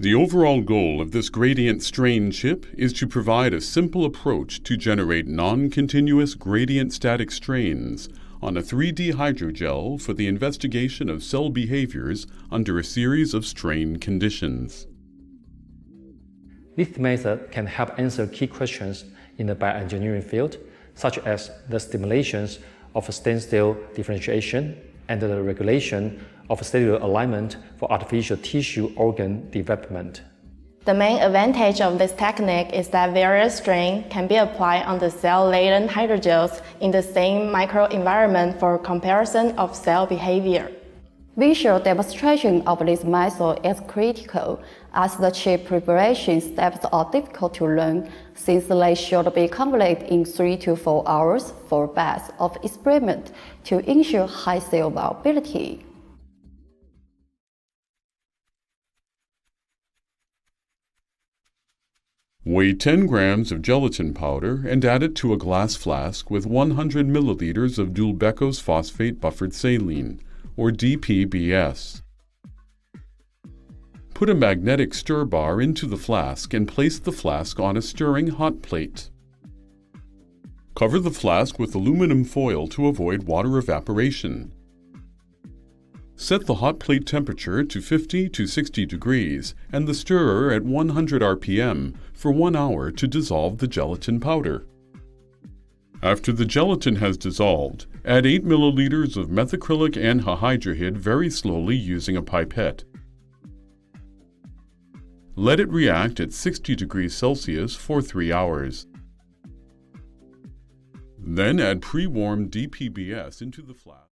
The overall goal of this gradient strain chip is to provide a simple approach to generate non-continuous gradient static strains on a 3D hydrogel for the investigation of cell behaviors under a series of strain conditions. This method can help answer key questions in the bioengineering field, such as the stimulations of stem-cell differentiation and the regulation of cellular alignment for artificial tissue organ development. The main advantage of this technique is that various strains can be applied on the cell-laden hydrogels in the same microenvironment for comparison of cell behavior. Visual demonstration of this method is critical, as the chip preparation steps are difficult to learn, since they should be completed in 3 to 4 hours for batch of experiment to ensure high cell viability. Weigh 10 grams of gelatin powder and add it to a glass flask with 100 milliliters of dual-Beckos phosphate buffered saline, or DPBS. Put a magnetic stir bar into the flask and place the flask on a stirring hot plate. Cover the flask with aluminum foil to avoid water evaporation. Set the hot plate temperature to 50 to 60 degrees and the stirrer at 100 RPM for 1 hour to dissolve the gelatin powder. After the gelatin has dissolved, add 8 milliliters of methacrylic anhydride very slowly using a pipette. Let it react at 60 degrees Celsius for 3 hours. Then add pre-warmed DPBS into the flask.